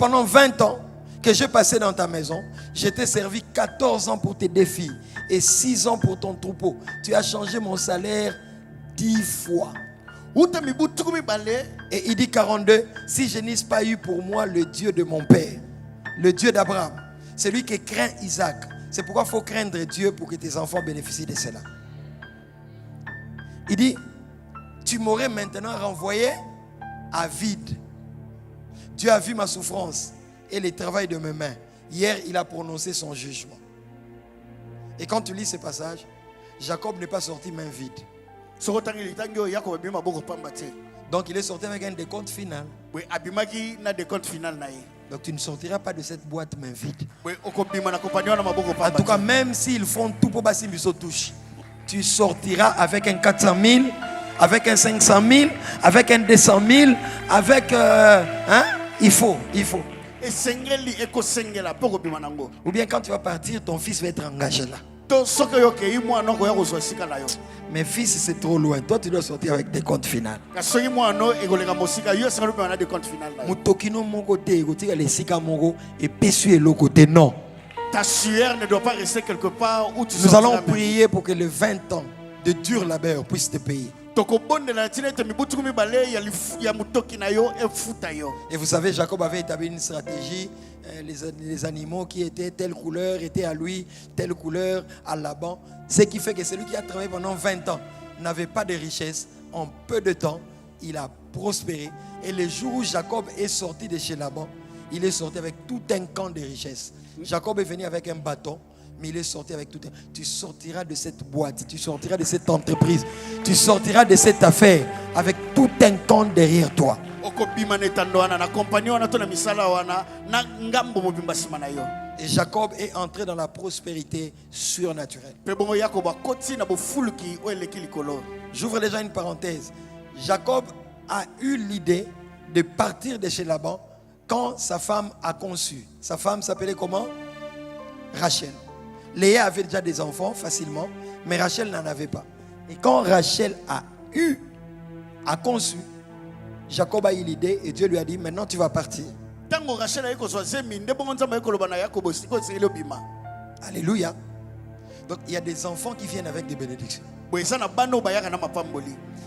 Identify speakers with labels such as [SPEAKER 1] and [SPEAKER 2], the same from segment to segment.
[SPEAKER 1] pendant 20 ans que j'ai passé dans ta maison, je t'ai servi 14 ans pour tes défis et 6 ans pour ton troupeau. Tu as changé mon salaire 10 fois. Et il dit 42, si je n'eusse pas eu pour moi le Dieu de mon père, le Dieu d'Abraham, celui qui craint Isaac. C'est pourquoi il faut craindre Dieu pour que tes enfants bénéficient de cela. Il dit, tu m'aurais maintenant renvoyé à vide. Dieu a vu ma souffrance et le travail de mes mains. Hier, il a prononcé son jugement. Et quand tu lis ce passage, Jacob n'est pas sorti main vide. Donc il est sorti avec un décompte final. Donc tu ne sortiras pas de cette boîte main vide. En tout cas, même s'ils font tout pour passer Bisso touche, tu sortiras avec un 400 000, avec un 500 000, avec un 200 000, avec il faut. Ou bien quand tu vas partir, ton fils va être engagé là. Mais fils, c'est trop loin. Toi, tu dois sortir avec des comptes finaux. Non.
[SPEAKER 2] Ta sueur ne doit pas rester quelque part où tu
[SPEAKER 1] Nous allons prier pour que les 20 ans de dur labeur puissent te payer. Et vous savez, Jacob avait établi une stratégie. Les animaux qui étaient telle couleur étaient à lui, telle couleur à Laban. Ce qui fait que celui qui a travaillé pendant 20 ans n'avait pas de richesse. En peu de temps, il a prospéré. Et le jour où Jacob est sorti de chez Laban, il est sorti avec tout un camp de richesse. Jacob est venu avec un bâton, mais il est sorti avec tout un... Tu sortiras de cette boîte, tu sortiras de cette entreprise, tu sortiras de cette affaire avec tout un camp derrière toi. Et Jacob est entré dans la prospérité surnaturelle. J'ouvre déjà une parenthèse. Jacob a eu l'idée de partir de chez Laban quand sa femme a conçu. Sa femme s'appelait comment? Rachel. Léa avait déjà des enfants facilement, mais Rachel n'en avait pas. Et quand Rachel a conçu, Jacob a eu l'idée et Dieu lui a dit, maintenant tu vas partir. Alléluia. Donc il y a des enfants qui viennent avec des bénédictions.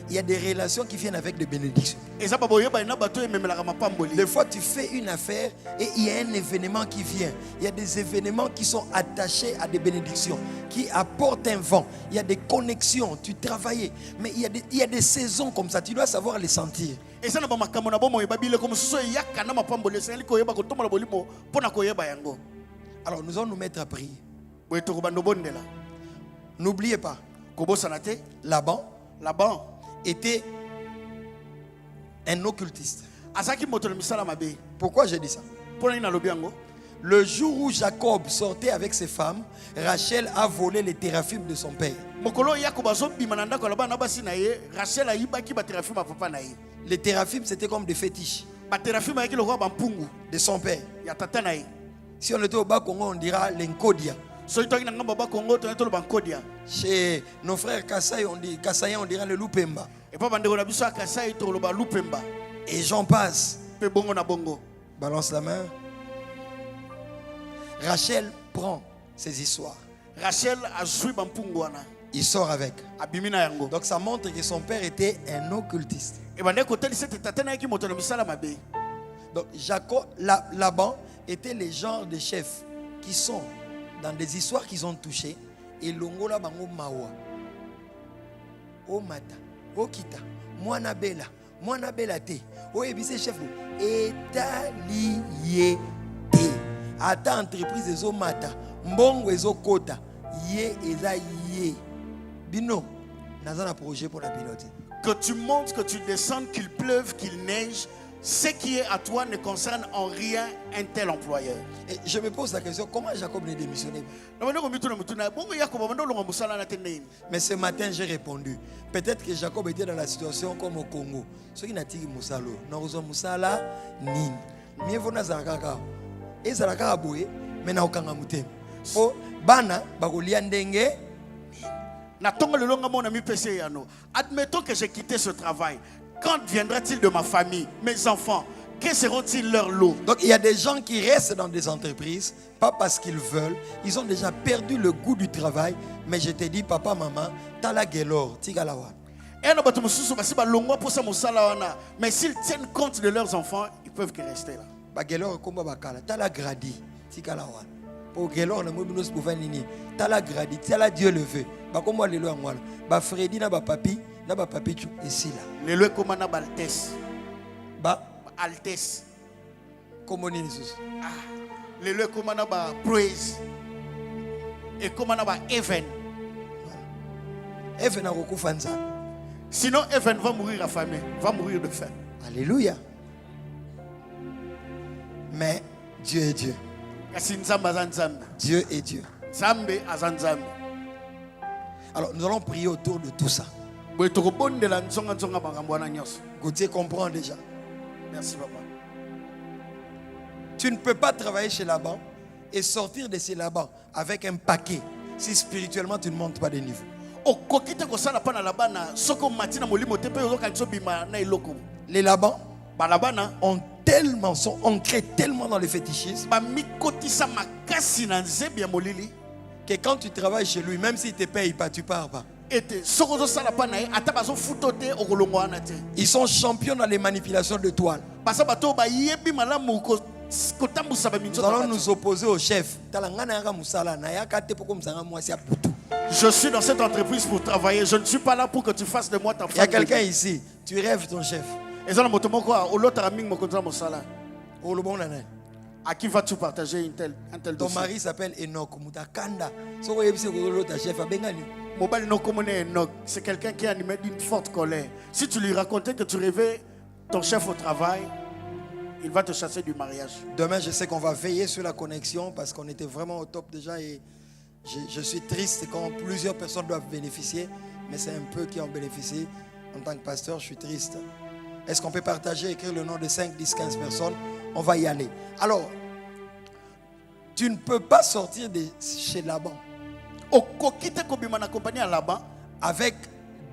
[SPEAKER 1] Il y a des relations qui viennent avec des bénédictions. Des fois tu fais une affaire et il y a un événement qui vient. Il y a des événements qui sont attachés à des bénédictions, qui apportent un vent. Il y a des connexions, tu travailles. Mais il y a des saisons comme ça, tu dois savoir les sentir. Alors nous allons nous mettre à prier. N'oubliez pas, Laban était un occultiste. Pourquoi j'ai dit ça? Le jour où Jacob sortait avec ses femmes, Rachel a volé les téraphimes de son père. Les téraphimes, c'était comme des fétiches de son père. Si on était au bas Congo, on dira l'enkodia. Chez nos frères Kassaïens, on dira le Lupemba. Et j'en passe. Balance la main. Rachel prend ces histoires. Il sort avec. Donc ça montre que son père était un occultiste. Donc Laban était le genre de chefs qui sont dans des histoires qu'ils ont touchées. Et longola bango mawa. O mata, o kita, mwana bela te. O ebise chef etaliye te. Ata entreprise ezo mata, mbongo ezo kota, ye eza ye. Bino, nazana projet pour la pilote.
[SPEAKER 2] Que tu montes, que tu descendes, qu'il pleuve, qu'il neige, ce qui est à toi ne concerne en rien un tel employeur.
[SPEAKER 1] Et je me pose la question, comment Jacob n'est démissionné? Mais ce matin, j'ai répondu. Peut-être que Jacob était dans la situation comme au Congo. Ceux qui n'ont pas Moussalo, n'ont Moussala, ni. Mieux vaut Nazaraka. Et Zaraka a boué, mais n'a aucun amouté. Oh, Bana, Bagoliandenge.
[SPEAKER 2] Admettons que j'ai quitté ce travail. Quand viendra-t-il de ma famille, mes enfants, Que seront-ils leur lot?
[SPEAKER 1] Donc il y a des gens qui restent dans des entreprises, pas parce qu'ils veulent, ils ont déjà perdu le goût du travail. Mais je te dis, papa, maman, t'as la guélor, tigalawa.
[SPEAKER 2] Mais s'ils tiennent compte de leurs enfants, ils peuvent que rester là.
[SPEAKER 1] Ba guélor komba bakala, t'as la gradi, tigalawa. Pour guélor le mobinos bouvanini, t'as la gradi, t'as la Dieu levé. Ba komba lelo amwala, ba Freddy na ba papi tu ici là.
[SPEAKER 2] Lelo comme na baltes.
[SPEAKER 1] Ba
[SPEAKER 2] Altesse.
[SPEAKER 1] comment ni Jesus.
[SPEAKER 2] Le lieu comme on a praise et comme on a Even.
[SPEAKER 1] Even a recouvert ça.
[SPEAKER 2] Sinon Even va mourir affamé, va mourir de faim.
[SPEAKER 1] Alléluia. Mais Dieu est Dieu. Dieu est Dieu. Alors nous allons prier autour de tout ça. Gauthier comprend déjà.
[SPEAKER 2] Merci papa.
[SPEAKER 1] Tu ne peux pas travailler chez Laban et sortir de chez Laban avec un paquet si spirituellement tu ne montes pas de niveau. Les Laban ont tellement, sont ancrés tellement dans le fétichisme que quand tu travailles chez lui, même s'il ne te paye pas, tu ne pars pas. Ils sont champions dans les manipulations de toile. Nous allons nous opposer au chef.
[SPEAKER 2] Je suis dans cette entreprise pour travailler. Je ne suis pas là pour que tu fasses de moi ta femme.
[SPEAKER 1] Il y a quelqu'un ici. Tu rêves ton chef.
[SPEAKER 2] À qui vas-tu partager un tel
[SPEAKER 1] Ton
[SPEAKER 2] dossier?
[SPEAKER 1] mari s'appelle Enoch Mutakanda.
[SPEAKER 2] C'est quelqu'un qui est animé d'une forte colère. Si tu lui racontais que tu rêvais ton chef au travail, il va te chasser du mariage.
[SPEAKER 1] Demain, je sais qu'on va veiller sur la connexion parce qu'on était vraiment au top déjà et je suis triste quand plusieurs personnes doivent bénéficier, mais c'est un peu qui ont bénéficié. En tant que pasteur, je suis triste. Est-ce qu'on peut partager, écrire le nom de 5, 10, 15 personnes? On va y aller. Alors, tu ne peux pas sortir de chez Laban avec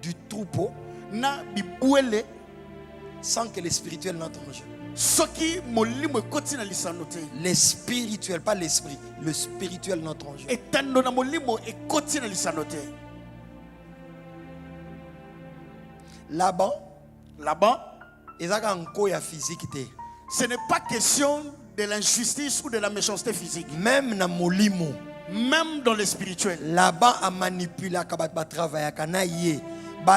[SPEAKER 1] du troupeau sans que les spirituels n'entrent en jeu. Les spirituels, pas l'esprit. Le spirituel n'entre en jeu. Laban, ils ont un corps physique.
[SPEAKER 2] Ce n'est pas question de l'injustice ou de la méchanceté physique.
[SPEAKER 1] Même dans molimo.
[SPEAKER 2] Même dans le spirituel.
[SPEAKER 1] Laban a manipulé le travail.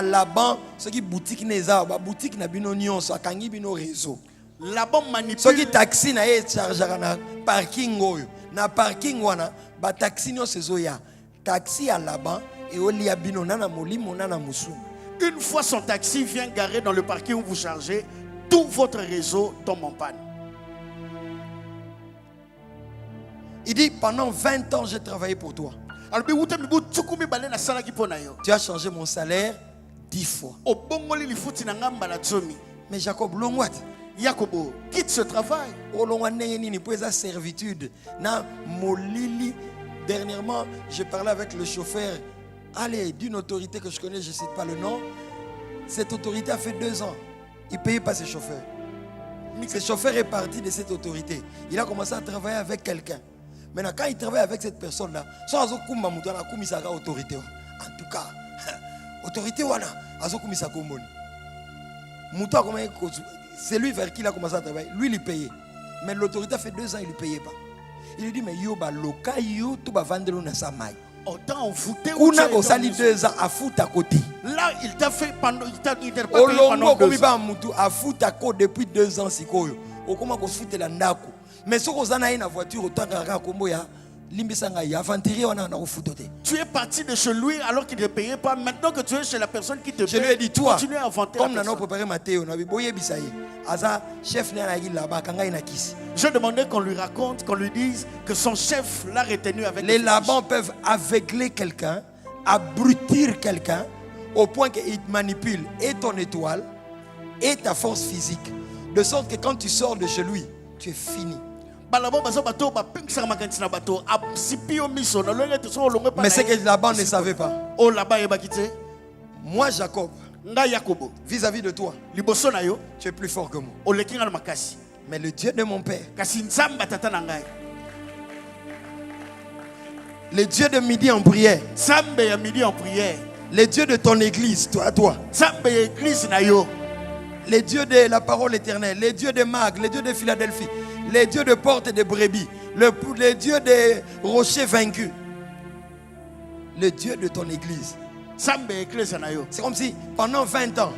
[SPEAKER 1] Laban, ce qui boutique neza, boutique na bino nyonso, akangi bino réseau.
[SPEAKER 2] Laban manipule.
[SPEAKER 1] Ce qui taxi na ye chargera na parking oyo. Na parking wana, ba taxi nyonso zoya. Taxi à Laban et olia bino nana molimo nana musumu.
[SPEAKER 2] Une fois son taxi vient garer dans le parking où vous chargez, tout votre réseau tombe en panne.
[SPEAKER 1] Il dit, pendant 20 ans, j'ai travaillé pour toi. Tu as changé mon salaire 10 fois. Mais Jacob, longwat.
[SPEAKER 2] Jacobo, quitte ce travail.
[SPEAKER 1] Servitude. Na molili. Dernièrement, je parlais avec le chauffeur. Allez, d'une autorité que je connais, je ne cite pas le nom. Cette autorité a fait 2 ans. Il ne payait pas ses chauffeurs. Ce chauffeur est parti de cette autorité. Il a commencé à travailler avec quelqu'un. Maintenant, quand il travaille avec cette personne-là, autorité. En tout cas, autorité, c'est lui vers qui il a commencé à travailler. Lui, il payait. Mais l'autorité a fait 2 ans, il ne payait pas. Il lui dit, mais yo, loka, yo, tu vas vendre le samay.
[SPEAKER 2] Autant on foutait.
[SPEAKER 1] Kuna osali 2 ans à foutre à côté.
[SPEAKER 2] Là, il t'a fait pendant. Il t'a pas payé
[SPEAKER 1] pendant
[SPEAKER 2] 2 ans.
[SPEAKER 1] À foutre à côté depuis 2 ans, sikoyo. Au comment qu'on se fout la ndako. Mais si on a une voiture, autant qu'à Komboya,
[SPEAKER 2] tu es parti de chez lui alors qu'il ne payait pas. Maintenant que tu es chez la personne qui te paye,
[SPEAKER 1] je lui ai dit, toi,
[SPEAKER 2] continue à vanter.
[SPEAKER 1] Comme nous avons préparé Mathéo,
[SPEAKER 2] je demandais qu'on lui raconte, qu'on lui dise que son chef l'a retenu avec
[SPEAKER 1] les Laban peuvent aveugler quelqu'un, abrutir quelqu'un, au point qu'il manipule et ton étoile et ta force physique. De sorte que quand tu sors de chez lui, tu es fini. Mais c'est que Laban ne savait pas. Moi, Jacob, vis-à-vis de toi, tu es plus fort que moi. Mais le Dieu de mon père,
[SPEAKER 2] kasi nzambe tata na ngai,
[SPEAKER 1] le Dieu de midi en prière,
[SPEAKER 2] nzambe ya midi en prière,
[SPEAKER 1] le Dieu de ton église, toi,
[SPEAKER 2] nzambe ya église na yo,
[SPEAKER 1] le Dieu de la parole éternelle, le Dieu de Mag, le Dieu de Philadelphie, le Dieu de porte et de brebis, le Dieu des rochers vaincus, le Dieu de ton église.
[SPEAKER 2] nzambe ya église na yo.
[SPEAKER 1] C'est comme si pendant 20 ans,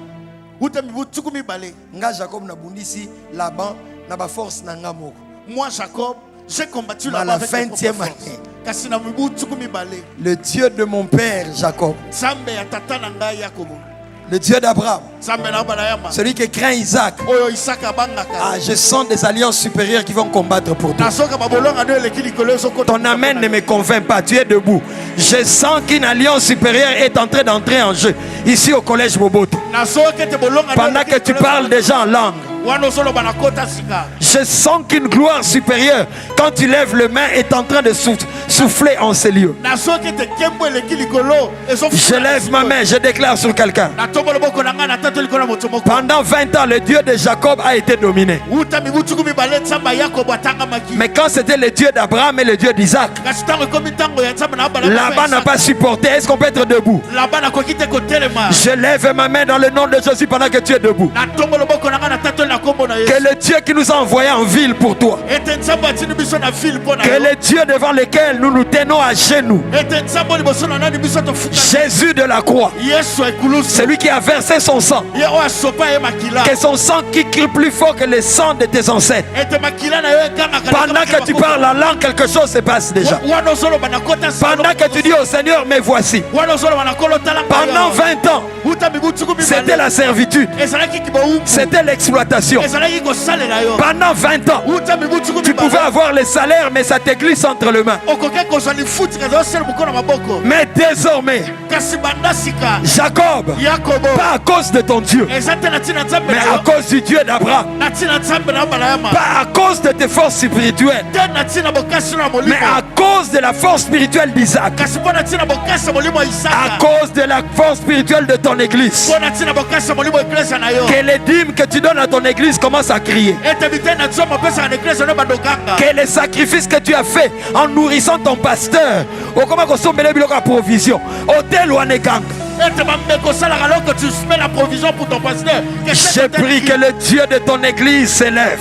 [SPEAKER 2] Utami butuku mibale.
[SPEAKER 1] nga Jacob na bundisi Laban na ba force na nga moko.
[SPEAKER 2] Moi Jacob, j'ai combattu
[SPEAKER 1] la
[SPEAKER 2] Laban avec mes
[SPEAKER 1] 20e
[SPEAKER 2] propres forces.
[SPEAKER 1] année.
[SPEAKER 2] Kasi na butuku mibale.
[SPEAKER 1] Le Dieu de mon père Jacob,
[SPEAKER 2] Nzambe ya tata na ngai Yakobo,
[SPEAKER 1] le Dieu d'Abraham,
[SPEAKER 2] nzambe na bana yama,
[SPEAKER 1] celui qui craint Isaac.
[SPEAKER 2] oyo Isaka bangaka.
[SPEAKER 1] Ah, je sens des alliances supérieures qui vont combattre pour toi.
[SPEAKER 2] Nasoka babolonga de lekili kolezo ko.
[SPEAKER 1] Ton amen ne me convainc pas, tu es debout. Je sens qu'une alliance supérieure est en train d'entrer en jeu ici au collège Boboto. Pendant que tu parles déjà en langue, je sens qu'une gloire supérieure, quand tu lèves le main, est en train de souffler en ces lieux. Je lève ma main, je déclare sur quelqu'un. Pendant 20 ans, le Dieu de Jacob a été dominé. Mais quand c'était le Dieu d'Abraham et le Dieu d'Isaac, Laban n'a pas supporté. Est-ce qu'on peut être debout? Je lève ma main dans le nom de Jésus pendant que tu es debout. Que le Dieu qui nous a envoyés en ville pour toi, que le Dieu devant lequel nous nous tenons à genoux, Jésus de la croix, celui qui a versé son sang, que son sang qui crie plus fort que le sang de tes ancêtres. Pendant que tu parles la langue, quelque chose se passe déjà. Pendant que tu dis au Seigneur, mais voici. Pendant 20 ans, c'était la servitude, c'était l'exploitation. Pendant 20 ans, tu pouvais avoir le salaire, mais ça te glisse entre les mains. Mais désormais, Jacob, pas à cause de ton Dieu, mais à cause du Dieu d'Abraham, pas à cause de tes forces spirituelles, mais à cause de la force spirituelle d'Isaac, à cause de la force spirituelle de ton église, que les dîmes que tu donnes à ton église commencent à crier, que les sacrifices que tu as fait en nourrissant ton pasteur, au comment la provision, hôtel ou anekang. Je prie que le Dieu de ton église s'élève.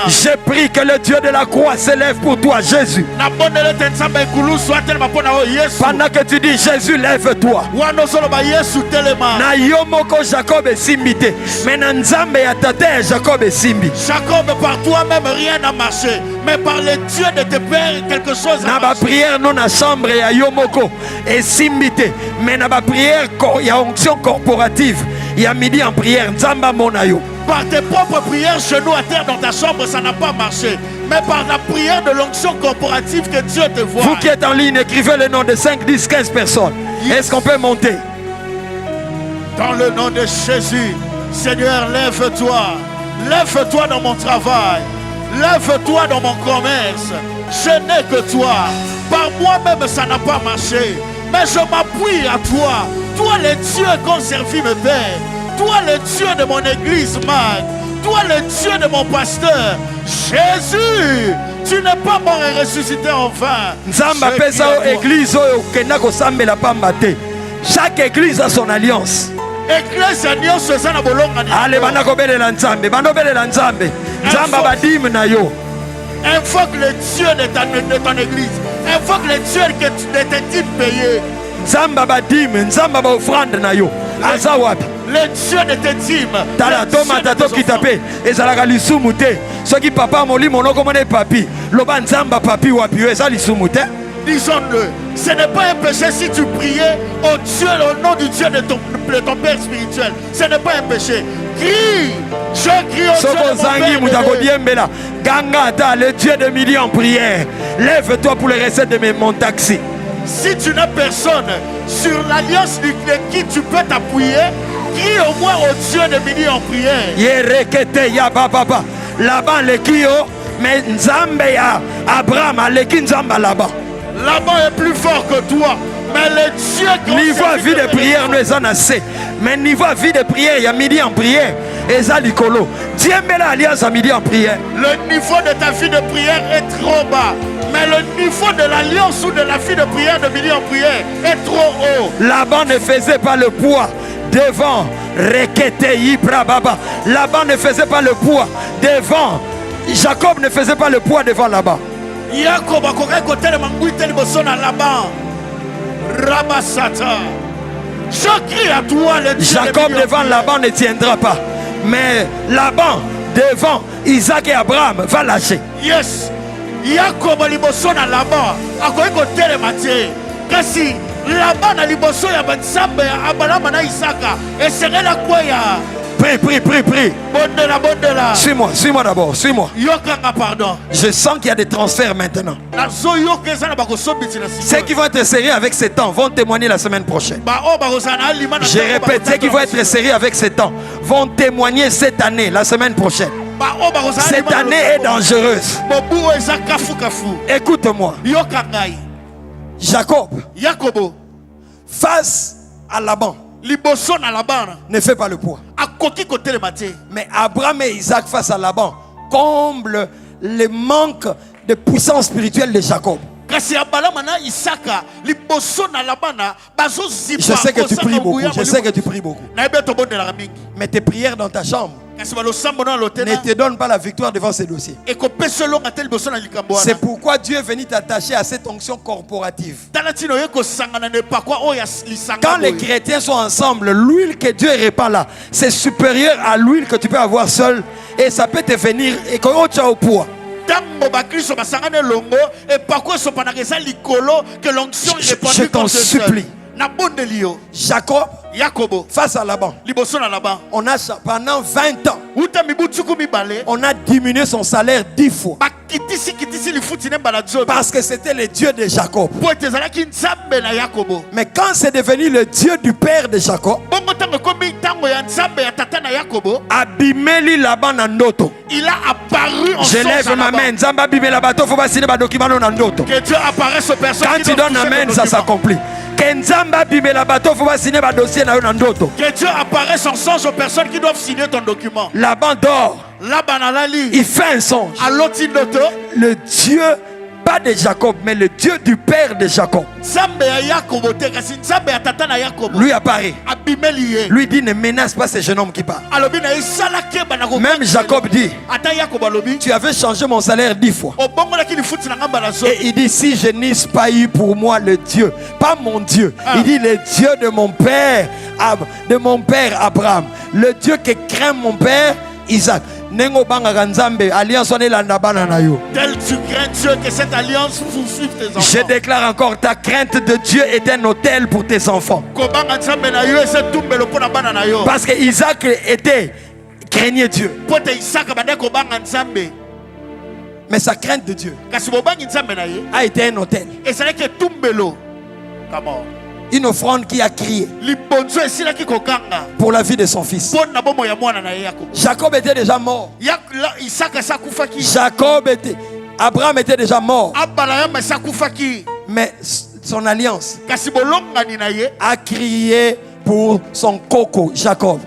[SPEAKER 1] Je prie que le Dieu de la croix s'élève pour toi, Jésus. Pendant que tu dis Jésus, lève-toi. Na yomoko Jacob est simité. Mais na nzambe ya tate Jacob est simbi.
[SPEAKER 2] Jacob, par toi-même rien n'a marché, mais par le Dieu de tes pères quelque chose a marché.
[SPEAKER 1] Na ba prière non na chambre ya yomoko est simité. Mais na ba prière il y a onction corporative. Il y a midi en prière nzamba monayo.
[SPEAKER 2] Par tes propres prières, genoux à terre dans ta chambre, ça n'a pas marché. Mais par la prière de l'onction corporative que Dieu te voit.
[SPEAKER 1] Vous qui êtes en ligne, écrivez le nom de 5, 10, 15 personnes. Yes. Est-ce qu'on peut monter?
[SPEAKER 2] Dans le nom de Jésus, Seigneur, lève-toi. Lève-toi dans mon travail. Lève-toi dans mon commerce. Je n'ai que toi. Par moi-même, ça n'a pas marché. Mais je m'appuie à toi. Toi, le Dieu qu'ont servi mes pères. Toi, le Dieu de mon église, Mag. Toi, le Dieu de mon pasteur. Jésus, tu n'es pas mort et ressuscité enfin.
[SPEAKER 1] Nzamba pesa église oyo kenda ko sambela pamba te. Chaque église a son alliance.
[SPEAKER 2] Église alliance ça na bolonga ni.
[SPEAKER 1] Ale bana ko belela nzambe, bana belela nzambe. Nzamba badim na yo.
[SPEAKER 2] Invoque le Dieu de ton église. Invoque le Dieu de tes dîmes payés.
[SPEAKER 1] Nzamba badim, nzamba ba offrande na yo. Aza wapi?
[SPEAKER 2] Le Dieu de tes dîmes.
[SPEAKER 1] Tala toma tato kitape. Ezalaka lisumu te. Soki papa moli monoko mone papi. Loba nzamba papi wapi yo ezali lisumu te.
[SPEAKER 2] Disons-le, ce n'est pas un péché si tu priais au Dieu, au nom du Dieu de ton Père spirituel. Ce n'est pas un péché. Crie, je crie au Dieu de mon Père.
[SPEAKER 1] Gangata, le Dieu de midi en prière. Lève-toi pour les recettes de mon taxi.
[SPEAKER 2] Si tu n'as personne sur l'alliance de qui tu peux t'appuyer, crie au moins au Dieu de midi en prière.
[SPEAKER 1] Yerekete ya baba. Là-bas le kio, mais Nzambe ya Abraham, le ki Nzamba là-bas.
[SPEAKER 2] Là-bas est plus fort que toi. Mais le Dieu qui
[SPEAKER 1] niveau vie de prière nous est en assez. Mais niveau vie de prière, il y a midi en prière. Eza likolo. Diembela alliance à midi en prière.
[SPEAKER 2] Le niveau de ta vie de prière est trop bas. Mais le niveau de l'alliance ou de la vie de prière de midi en prière est trop haut.
[SPEAKER 1] Laban ne faisait pas le poids devant Rekete Ibra Baba. Laban ne faisait pas le poids devant. Jacob ne faisait pas le poids devant Laban.
[SPEAKER 2] Jacob a kokai kote le manguite liboso na Laban. Rabasata. Je crie à toi le Dieu.
[SPEAKER 1] Jacob devant Laban ne tiendra pas. Mais Laban devant Isaac et Abraham va lâcher.
[SPEAKER 2] Yes. Jacob liboso na Laban a kokai kote le matie. Kasi Laban na liboso ya bansambe ya Abraham na Isaka. Et serait la quoi ya.
[SPEAKER 1] Prie.
[SPEAKER 2] Bondela.
[SPEAKER 1] Suis-moi d'abord, suis-moi.
[SPEAKER 2] Yokanga pardon.
[SPEAKER 1] Je sens qu'il y a des transferts maintenant. Ceux qui vont être sérieux avec ces temps vont témoigner la semaine prochaine. Je répète, ceux qui vont être sérieux avec ces temps vont témoigner cette année, la semaine prochaine. Cette année est dangereuse. Écoute-moi. Jacob, face à Laban, ne fait pas le poids. Mais Abraham et Isaac face à Laban comblent le manque de puissance spirituelle de Jacob. Je sais que tu pries beaucoup. Je sais que tu pries beaucoup. Mais tes prières dans ta chambre ne te donnent pas la victoire devant ces dossiers. C'est pourquoi Dieu est venu t'attacher à cette onction corporative. Quand les chrétiens sont ensemble, l'huile que Dieu répand là, c'est supérieur à l'huile que tu peux avoir seul. Et ça peut te venir et que tu as au poids. Je t'en supplie. Jacob, face à Laban, on a pendant 20 ans, on a diminué son salaire 10 fois. Parce que c'était le Dieu de Jacob. Mais quand c'est devenu le Dieu du père de Jacob, Abimeli Laban Nandoto.
[SPEAKER 2] Il a apparu en
[SPEAKER 1] je lève ma main.
[SPEAKER 2] Que Dieu apparaisse aux personnes.
[SPEAKER 1] Quand tu donnes amen, ça s'accomplit. Que
[SPEAKER 2] Dieu apparaisse en songe aux personnes qui doivent signer ton document.
[SPEAKER 1] Laban dort. Il fait un songe. Le Dieu, pas de Jacob, mais le Dieu du père de Jacob, lui apparaît. Lui dit, ne menace pas ce jeune homme qui part. Même Jacob dit, tu avais changé mon salaire 10 fois. Et il dit, si je n'ai pas eu pour moi le Dieu, pas mon Dieu, il dit le Dieu de mon père Abraham, le Dieu qui craint mon père Isaac. Tel tu crains Dieu que cette alliance poursuive tes enfants. Je déclare encore, ta crainte de Dieu est un autel pour tes enfants. Parce que Isaac craignait Dieu. Mais sa crainte de Dieu a été un autel. Une offrande qui a crié pour la vie de son fils. Jacob était déjà mort. Abraham était déjà mort. Mais son alliance a crié pour son coco, Jacob.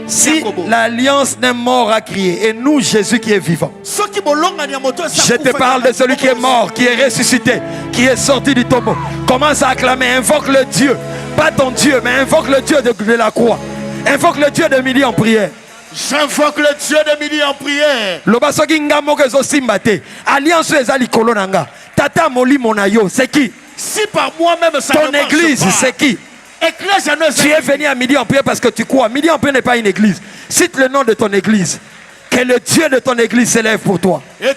[SPEAKER 1] Si l'alliance d'un mort a crié, et nous, Jésus qui est vivant, je te parle de celui qui est mort, qui est ressuscité, qui est sorti du tombeau. Commence à acclamer, invoque le Dieu, pas ton Dieu, mais invoque le Dieu de la croix. Invoque le Dieu de midi en prière.
[SPEAKER 2] J'invoque le Dieu de midi en prière.
[SPEAKER 1] Alliance ezali kolonanga. Tata moli monayo, c'est qui?
[SPEAKER 2] Si par moi-même ça
[SPEAKER 1] ton église, c'est qui? Tu es venu à midi en prière parce que tu crois. Midi en prière n'est pas une église. Cite le nom de ton église. Que le Dieu de ton église s'élève pour toi.
[SPEAKER 2] Je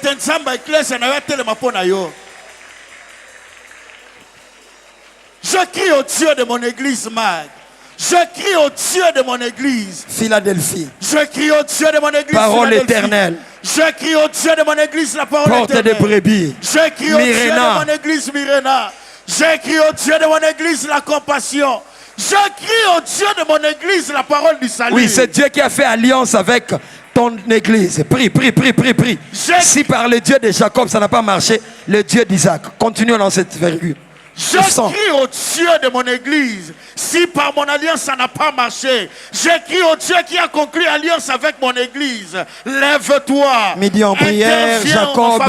[SPEAKER 2] crie au Dieu de mon église, Mag. Je crie au Dieu de mon église.
[SPEAKER 1] Philadelphie.
[SPEAKER 2] Je crie au Dieu de mon église.
[SPEAKER 1] Parole éternelle.
[SPEAKER 2] Je crie au Dieu de mon église, la parole
[SPEAKER 1] porte
[SPEAKER 2] éternelle.
[SPEAKER 1] Porte de brebis.
[SPEAKER 2] Je crie au Dieu de mon église, Myrena. Je crie au Dieu de mon église, la compassion. Je crie au Dieu de mon église, la parole du salut.
[SPEAKER 1] Oui, c'est Dieu qui a fait alliance avec ton église. Prie. Si par le Dieu de Jacob ça n'a pas marché, le Dieu d'Isaac. Continuons dans cette vergule.
[SPEAKER 2] Je crie au Dieu de mon église. Si par mon alliance ça n'a pas marché, je crie au Dieu qui a conclu alliance avec mon église. Lève-toi.
[SPEAKER 1] Midi en prière, Jacob.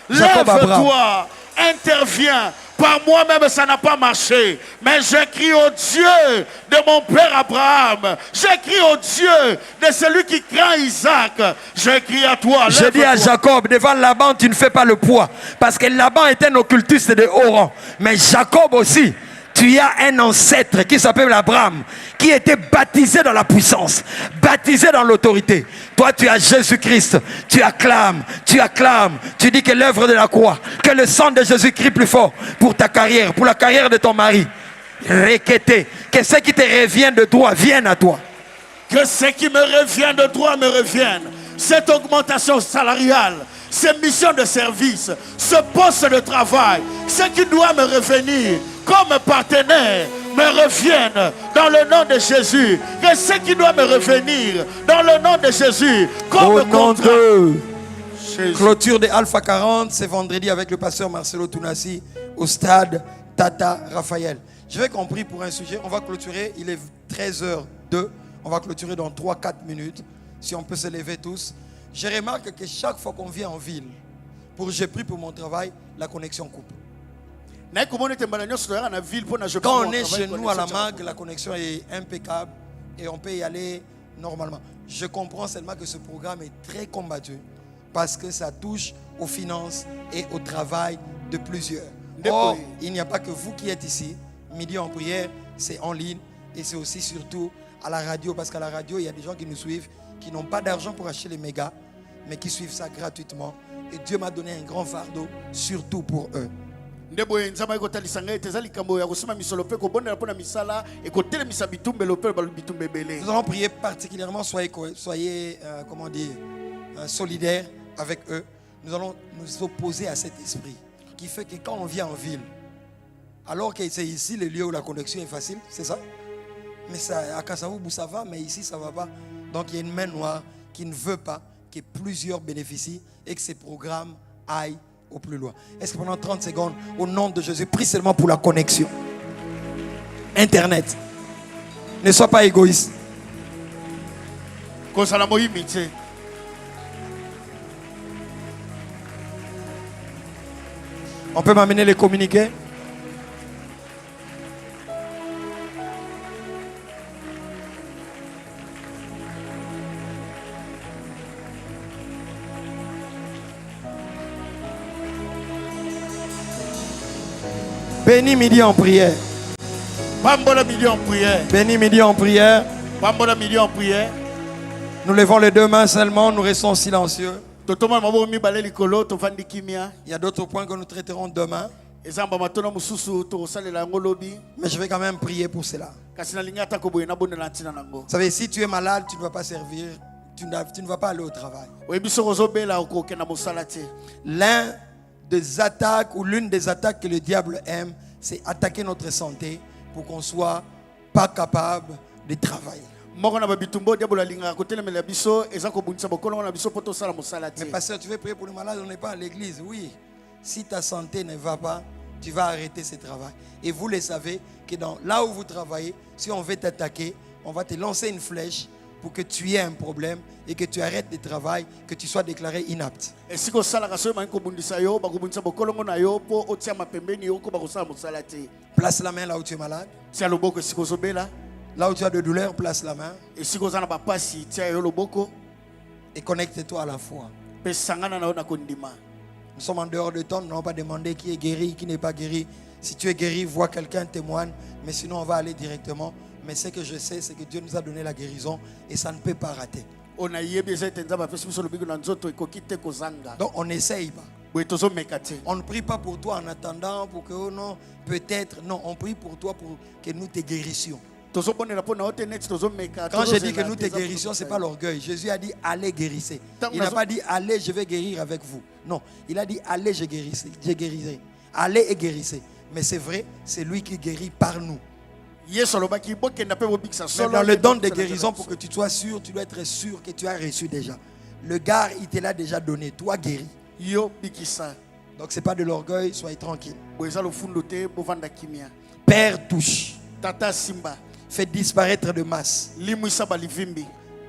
[SPEAKER 2] Lève-toi. Interviens. Par moi-même, ça n'a pas marché. Mais je crie au Dieu de mon père Abraham. Je crie au Dieu de celui qui craint Isaac. Je crie à toi.
[SPEAKER 1] Je dis à Jacob, devant Laban, tu ne fais pas le poids. Parce que Laban est un occultiste de haut rang. Mais Jacob aussi, tu as un ancêtre qui s'appelle Abraham, qui était baptisé dans la puissance, baptisé dans l'autorité. Toi, tu as Jésus-Christ, tu acclames, tu dis que l'œuvre de la croix, que le sang de Jésus crie plus fort pour ta carrière, pour la carrière de ton mari. Requêtez, que ce qui te revient de droit vienne à toi.
[SPEAKER 2] Que ce qui me revient de droit me revienne. Cette augmentation salariale, ces missions de service, ce poste de travail, ce qui doit me revenir comme partenaire, me reviennent dans le nom de Jésus. Que ce qui doit me revenir dans le nom de Jésus, comme contrat.
[SPEAKER 1] Clôture de Alpha 40, c'est vendredi avec le pasteur Marcelo Tounassi au stade Tata Raphaël. Je vais qu'on prie pour un sujet. On va clôturer, il est 13h02. On va clôturer dans 3-4 minutes. Si on peut se lever tous. Je remarque que chaque fois qu'on vient en ville, pour je prie pour mon travail, la connexion coupe. Quand on est chez nous à la MAG, la connexion est impeccable et on peut y aller normalement. Je comprends seulement que ce programme est très combattu parce que ça touche aux finances et au travail de plusieurs. Or, il n'y a pas que vous qui êtes ici. Midi en prière, c'est en ligne et c'est aussi surtout à la radio, parce qu'à la radio, il y a des gens qui nous suivent, qui n'ont pas d'argent pour acheter les mégas, mais qui suivent ça gratuitement. Et Dieu m'a donné un grand fardeau, surtout pour eux. Nous allons prier particulièrement, soyez solidaires avec eux. Nous allons nous opposer à cet esprit qui fait que quand on vient en ville, alors que c'est ici le lieu où la connexion est facile, c'est ça? Mais ça, à Kassavou, ça va, mais ici, ça ne va pas. Donc, il y a une main noire qui ne veut pas que plusieurs bénéficient et que ces programmes aillent au plus loin. Est-ce que pendant 30 secondes, au nom de Jésus, prie seulement pour la connexion. Internet. Ne sois pas égoïste. On peut m'amener les communiqués? Béni midi en prière.
[SPEAKER 2] Bambola midi en prière.
[SPEAKER 1] Béni midi en prière.
[SPEAKER 2] Bambola midi en prière.
[SPEAKER 1] Nous levons les deux mains seulement, nous restons silencieux. Il y a d'autres points que nous traiterons demain. Mais je vais quand même prier pour cela. Vous savez, si tu es malade, tu ne vas pas servir. Tu ne vas pas aller au travail. Des attaques ou l'une des attaques que le diable aime, c'est attaquer notre santé pour qu'on soit pas capable de travailler. Mais pasteur, tu veux prier pour les malades, on n'est pas à l'église. Oui, si ta santé ne va pas, tu vas arrêter ce travail. Et vous le savez que là où vous travaillez, si on veut t'attaquer, on va te lancer une flèche pour que tu aies un problème et que tu arrêtes le travail, que tu sois déclaré inapte. Place la main là où tu es malade. Là où tu as de douleur, place la main. Et connecte-toi à la foi. Nous sommes en dehors de temps, nous n'allons pas demander qui est guéri, qui n'est pas guéri. Si tu es guéri, vois quelqu'un, témoigne. Mais sinon, on va aller directement. Mais ce que je sais, c'est que Dieu nous a donné la guérison et ça ne peut pas rater. Donc on n'essaye pas. On ne prie pas pour toi en attendant, pour que oh non, peut-être. Non, on prie pour toi pour que nous te guérissions. Quand je dis que nous te guérissions, ce n'est pas l'orgueil. Jésus a dit allez guérissez. Il n'a pas dit allez, je vais guérir avec vous. Non, il a dit allez, je guérirai. Allez et guérissez. Mais c'est vrai, c'est lui qui guérit par nous. Mais dans le don de guérison, pour que tu sois sûr, tu dois être sûr que tu as reçu déjà. Le gars, il te l'a déjà donné. Toi, guéris. Donc c'est pas de l'orgueil, soyez tranquille.
[SPEAKER 2] Boza lo fundo te bovanda kimia.
[SPEAKER 1] Père, touche.
[SPEAKER 2] Tata Simba.
[SPEAKER 1] Fais disparaître de masse.
[SPEAKER 2] Limwisa ba livimbi.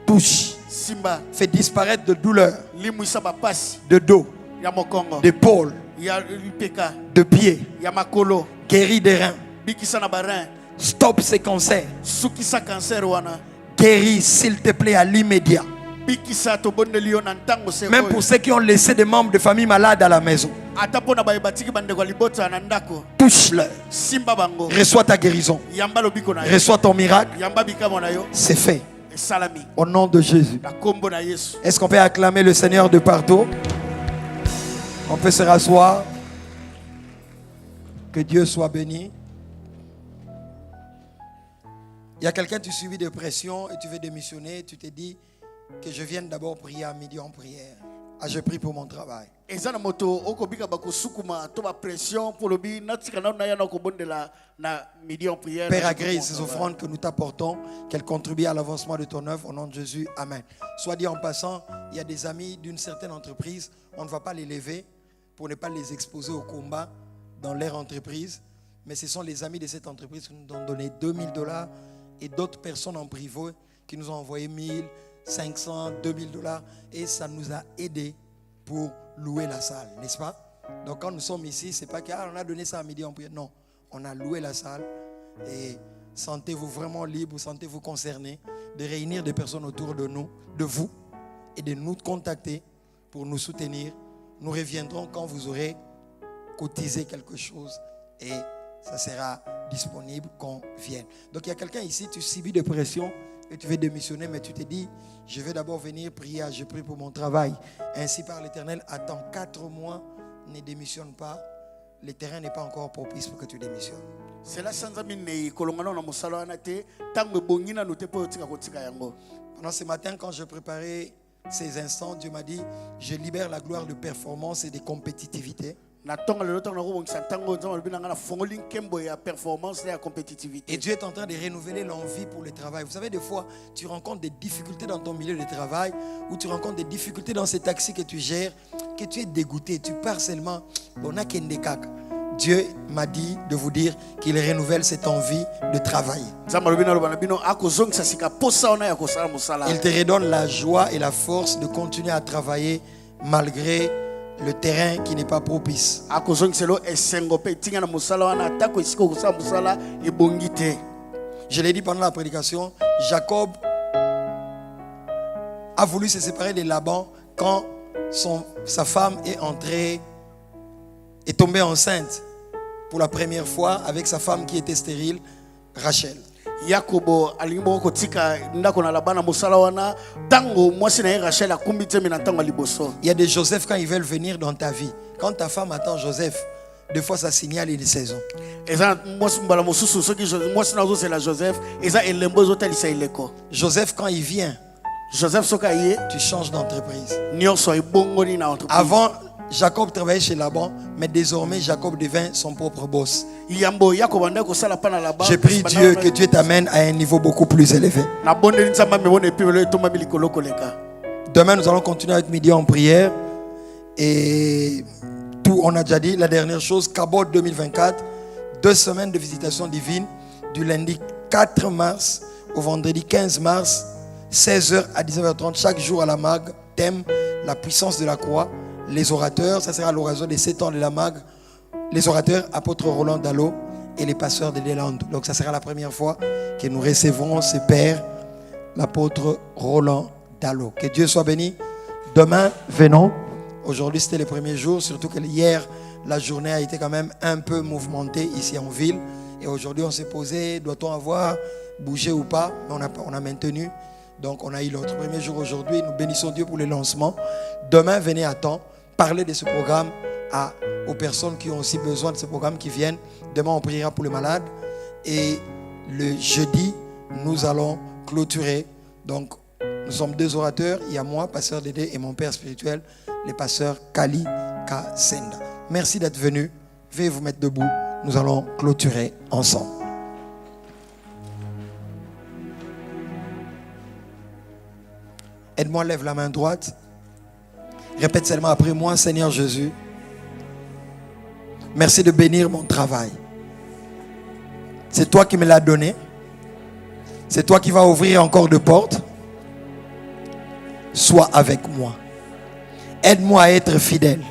[SPEAKER 1] Touche.
[SPEAKER 2] Simba.
[SPEAKER 1] Fais disparaître de douleur.
[SPEAKER 2] Limwisa ba pasi.
[SPEAKER 1] De dos.
[SPEAKER 2] Ya mokongo.
[SPEAKER 1] D'épaule.
[SPEAKER 2] Ya lipeka.
[SPEAKER 1] De pied.
[SPEAKER 2] Ya makolo.
[SPEAKER 1] Guéris des reins.
[SPEAKER 2] Bikisa na barin.
[SPEAKER 1] Stop ces cancers.
[SPEAKER 2] Sukisa cancer wana.
[SPEAKER 1] Guéris, s'il te plaît, à l'immédiat.
[SPEAKER 2] Bikisa to bonde lion ntango se.
[SPEAKER 1] Même pour ceux qui ont laissé des membres de famille malades à la maison.
[SPEAKER 2] Ata pona ba batiki bande kwa libota na ndako.
[SPEAKER 1] Touche-le.
[SPEAKER 2] Simba bango.
[SPEAKER 1] Reçois ta guérison.
[SPEAKER 2] Yamba lo biko na yo.
[SPEAKER 1] Reçois ton miracle.
[SPEAKER 2] Yamba bikamo na yo.
[SPEAKER 1] C'est fait.
[SPEAKER 2] Salami.
[SPEAKER 1] Au nom de Jésus.
[SPEAKER 2] Na kombo na Yesu.
[SPEAKER 1] Est-ce qu'on peut acclamer le Seigneur de partout? On peut se rasseoir. Que Dieu soit béni. Il y a quelqu'un, tu subis des pressions et tu veux démissionner. Tu te dis que je vienne d'abord prier à midi en prière. Ah, je prie pour mon travail.
[SPEAKER 2] Ezana moto okobika bakosukuma to ba pression pour le bi natika na ya na kobondela na midi en prière.
[SPEAKER 1] Père, agrée ces offrandes que nous t'apportons, qu'elles contribuent à l'avancement de ton œuvre au nom de Jésus. Amen. Soit dit en passant, il y a des amis d'une certaine entreprise, on ne va pas les lever pour ne pas les exposer au combat dans leur entreprise, mais ce sont les amis de cette entreprise qui nous ont donné $2000 et d'autres personnes en privé qui nous ont envoyé 1500, $2000 et ça nous a aidés pour louer la salle, n'est-ce pas? Donc quand nous sommes ici, c'est pas qu'on a donné ça à midi en prière, non, on a loué la salle et sentez-vous vraiment libre, sentez-vous concerné de réunir des personnes autour de nous, de vous et de nous contacter pour nous soutenir. Nous reviendrons quand vous aurez cotisé quelque chose et ça sera disponible qu'on vienne. Donc il y a quelqu'un ici, tu subis de pression et tu veux démissionner, mais tu te dis, je vais d'abord venir prier, je prie pour mon travail. Ainsi par l'Éternel, attends 4 mois, ne démissionne pas. Le terrain n'est pas encore propice pour que tu démissionnes.
[SPEAKER 2] C'est là sans amine kolongana na musala na te tango bongina no te po tika kotika yango.
[SPEAKER 1] Pendant ce matin, quand je préparais ces instants, Dieu m'a dit, je libère la gloire de performance et de compétitivité. Et Dieu est en train de renouveler l'envie pour le travail. Vous savez, des fois, tu rencontres des difficultés dans ton milieu de travail ou tu rencontres des difficultés dans ces taxis que tu gères, que tu es dégoûté, tu pars seulement. Dieu m'a dit de vous dire qu'il renouvelle cette envie de travailler. Il te redonne la joie et la force de continuer à travailler malgré le terrain qui n'est pas propice. Je l'ai dit pendant la prédication, Jacob a voulu se séparer de Laban quand sa femme est tombée enceinte pour la première fois avec sa femme qui était stérile, Rachel. Il y a des Joseph quand ils veulent venir dans ta vie. Quand ta femme attend Joseph, des fois ça signale une saison. Joseph quand il vient, tu changes d'entreprise. Avant, Jacob travaillait chez Laban, mais désormais Jacob devint son propre boss. Je prie Dieu que Dieu t'amène à un niveau beaucoup plus élevé. Demain nous allons continuer avec midi en prière. Et tout, on a déjà dit. La dernière chose, Cabot 2024, 2 semaines de visitation divine, du lundi 4 mars au vendredi 15 mars, 16h à 19h30, chaque jour à la MAG, thème la puissance de la croix. Les orateurs, ça sera à l'occasion des 7 ans de la MAG. Les orateurs, apôtre Roland Dallot et les pasteurs de l'Élande. Donc ça sera la première fois que nous recevrons ce père, l'apôtre Roland Dallot. Que Dieu soit béni. Demain, venons. Aujourd'hui, c'était le premier jour, surtout que hier, la journée a été quand même un peu mouvementée ici en ville. Et aujourd'hui, on s'est posé, doit-on avoir bougé ou pas? Mais on a maintenu. Donc on a eu notre premier jour aujourd'hui. Nous bénissons Dieu pour le lancement. Demain, venez à temps. Parler de ce programme aux personnes qui ont aussi besoin de ce programme qui viennent. Demain, on priera pour les malades. Et le jeudi, nous allons clôturer. Donc, nous sommes 2 orateurs. Il y a moi, pasteur Dédé, et mon père spirituel, le pasteur Kali Kasenda. Merci d'être venu. Veuillez vous mettre debout. Nous allons clôturer ensemble. Aide-moi, lève la main droite. Répète seulement après moi, Seigneur Jésus, Merci de bénir mon travail. C'est toi qui me l'as donné. C'est toi qui vas ouvrir encore de portes. Sois avec moi. Aide-moi à être fidèle.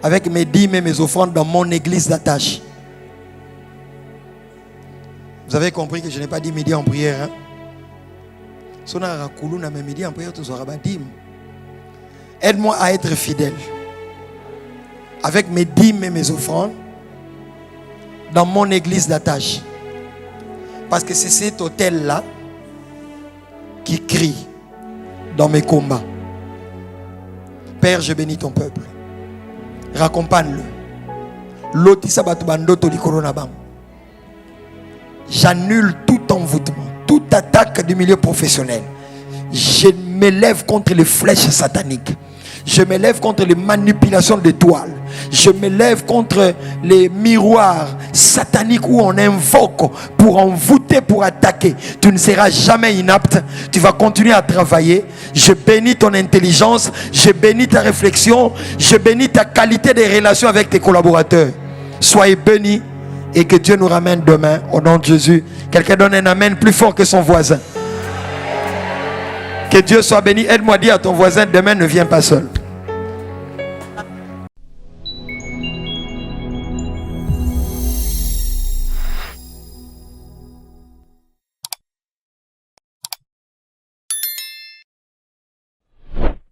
[SPEAKER 1] Avec mes dîmes et mes offrandes dans mon église d'attache. Vous avez compris que je n'ai pas dit midi en prière. Aide-moi à être fidèle. Avec mes dîmes et mes offrandes dans mon église d'attache. Parce que c'est cet hôtel-là qui crie dans mes combats. Père, je bénis ton peuple. Raccompagne-le. Lotissa batubando to di corona bam. J'annule tout envoûtement, toute attaque du milieu professionnel. Je m'élève contre les flèches sataniques. Je m'élève contre les manipulations d'étoiles. Je m'élève contre les miroirs sataniques où on invoque pour envoûter, pour attaquer. Tu ne seras jamais inapte. Tu vas continuer à travailler. Je bénis ton intelligence. Je bénis ta réflexion. Je bénis ta qualité de relation avec tes collaborateurs. Soyez bénis et que Dieu nous ramène demain au nom de Jésus. Quelqu'un donne un amen plus fort que son voisin. Que Dieu soit béni. Aide-moi à dire à ton voisin, demain ne viens pas seul.